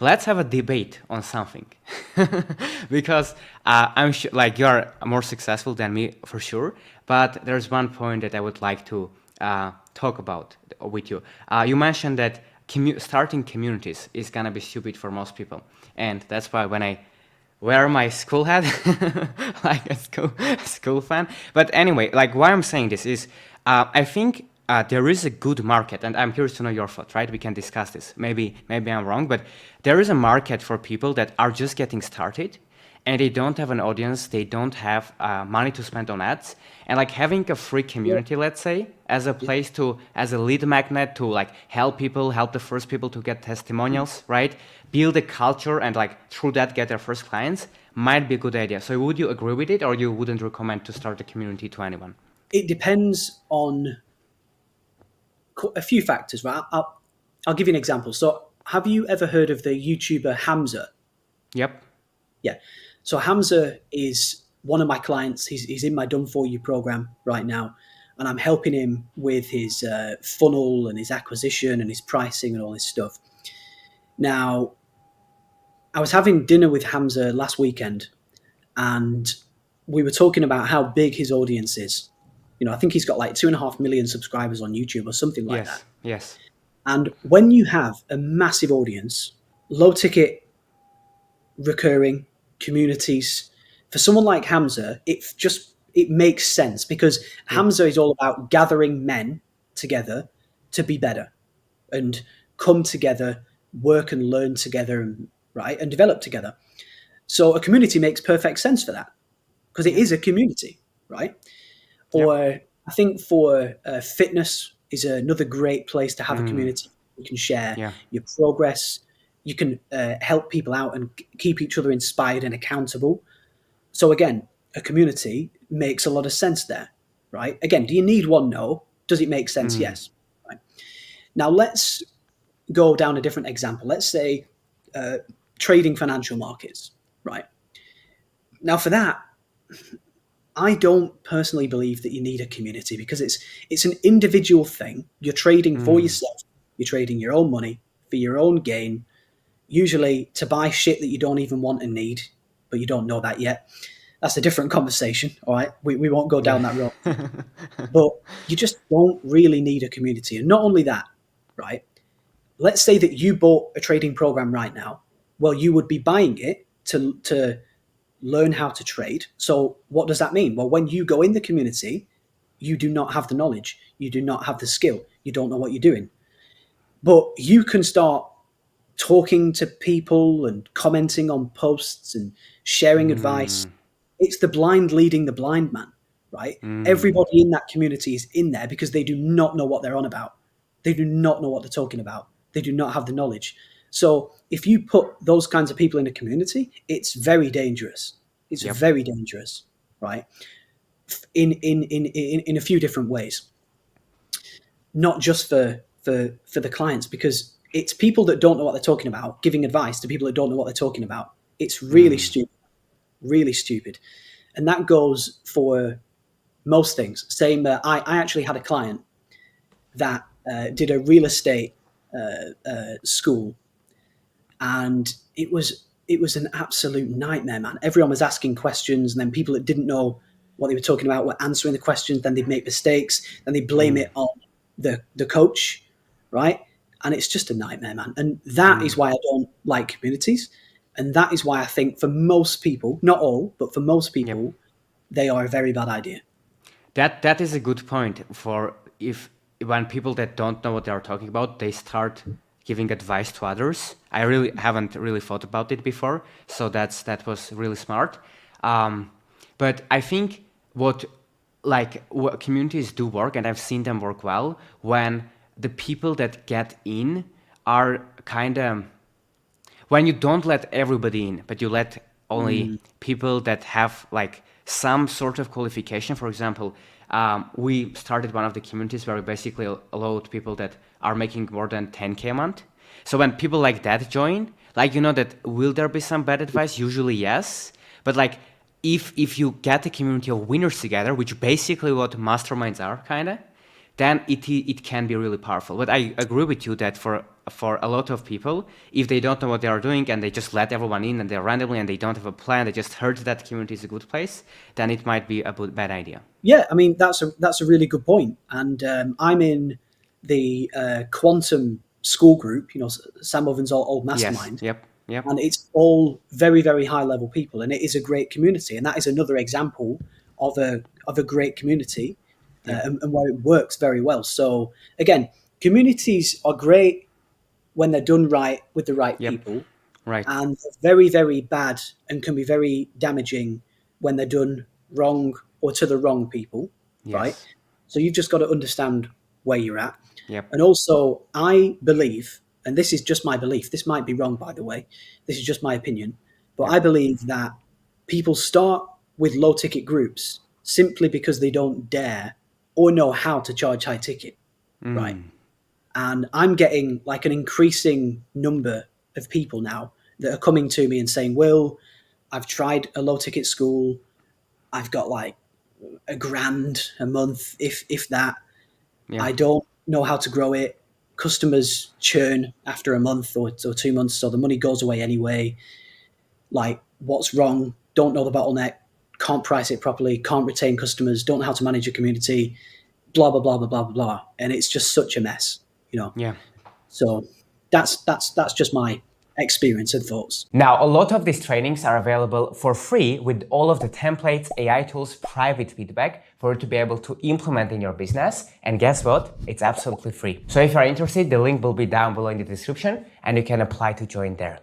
let's have a debate on something. Because I'm sure like you are more successful than me for sure, but there's one point that I would like to talk about with you. You mentioned that starting communities is gonna be stupid for most people, and that's why when I wear my school hat, like a school fan. But anyway, like why I'm saying this is, I think there is a good market, and I'm curious to know your thought. Right, we can discuss this. Maybe I'm wrong, but there is a market for people that are just getting started, and they don't have an audience, they don't have money to spend on ads, and like having a free Yeah, community, let's say, as a yeah. place to, as a lead magnet to like help people, help the first people to get testimonials, right? Build a culture and like through that get their first clients might be a good idea. So would you agree with it, or you wouldn't recommend to start a community to anyone? It depends on a few factors, right? I'll give you an example. So, have you ever heard of the YouTuber Hamza? Yep. Yeah. So Hamza is one of my clients. He's in my Done For You program right now, and I'm helping him with his funnel and his acquisition and his pricing and all this stuff. Now, I was having dinner with Hamza last weekend, and we were talking about how big his audience is. I think he's got like 2.5 million subscribers on YouTube or something like that. Yes. Yes. And when you have a massive audience, low ticket recurring communities, for someone like Hamza, it makes sense because Yep. Hamza is all about gathering men together to be better and come together, work and learn together, and right and develop together. So a community makes perfect sense for that because it Yep. is a community, right? Yep. Or I think for fitness is another great place to have a Mm. community. You can share Yeah. your progress. You can help people out and keep each other inspired and accountable. So again, a community makes a lot of sense there, right? Again, do you need one? No. Does it make sense? Mm. Yes. Right. Now let's go down a different example. Let's say uh, trading financial markets, right? Now for that, I don't personally believe that you need a community because it's an individual thing. You're trading for Mm. yourself. You're trading your own money for your own gain, usually to buy shit that you don't even want and need, but you don't know that yet. That's a different conversation. All right. We won't go Yeah. down that road. But you just don't really need a community. And not only that, right? Let's say that you bought a trading program right now. Well, you would be buying it to learn how to trade. So what does that mean? Well, when you go in the community, you do not have the knowledge, you do not have the skill, you don't know what you're doing. But you can start talking to people and commenting on posts and sharing advice. Mm. It's the blind leading the blind, man, right? Mm. Everybody in that community is in there because they do not know what they're on about. They do not know what they're talking about. They do not have the knowledge. So if you put those kinds of people in a community, it's very dangerous. It's Yep. very dangerous, right? In a few different ways, not just for the clients, because it's people that don't know what they're talking about giving advice to people that don't know what they're talking about. It's Mm. really stupid, and that goes for most things. Same. I actually had a client that did a real estate school, and it was an absolute nightmare, man. Everyone was asking questions, and then people that didn't know what they were talking about were answering the questions. Then they'd make mistakes, then they blame Mm. it on the coach, right? And it's just a nightmare, man. And that is Mm. why I don't like communities, and that is why I think for most people, not all, but for most Yep. people, they are a very bad idea. That is a good point for if when people that don't know what they are talking about, they start giving advice to others. I really haven't really thought about it before, so that was really smart. Um, but I think what communities do work, and I've seen them work well when the people that get in are kind of when you don't let everybody in, but you let only Mm, people that have like some sort of qualification. For example, we started one of the communities where we basically allowed people that are making more than 10K a month. So when people like that join, like that will there be some bad advice? Usually yes, but like if you get a community of winners together, which basically what masterminds are, kind of, then it can be really powerful. But I agree with you that for a lot of people, if they don't know what they are doing and they just let everyone in and they're randomly and they don't have a plan, they just heard that community is a good place, then it might be a bad idea. Yeah, I mean, that's a really good point. And I'm in the quantum school group, Sam Oven's old mastermind. Yes. Yep. And it's all very, very high level people. And it is a great community. And that is another example of a great community and where it works very well. So again, communities are great when they're done right with the right people. Right. And very, very bad and can be very damaging when they're done wrong or to the wrong people, right? So you've just got to understand where you're at. Yep. And also, I believe, and this is just my belief, this might be wrong, by the way, this is just my opinion, but I believe that people start with low ticket groups simply because they don't dare or know how to charge high ticket, right? And I'm getting like an increasing number of people now that are coming to me and saying, Will, I've tried a low ticket school. I've got like $1,000 a month, if that. I don't know how to grow it. Customers churn after a month or 2 months, so the money goes away anyway. Like, what's wrong? Don't know the bottleneck. Can't price it properly. Can't retain customers. Don't know how to manage a community. Blah blah blah blah blah blah. And it's just such a mess, Yeah. So that's just my experience and thoughts. Now, a lot of these trainings are available for free with all of the templates, AI tools, private feedback for you to be able to implement in your business. And guess what? It's absolutely free. So if you're interested, the link will be down below in the description and you can apply to join there.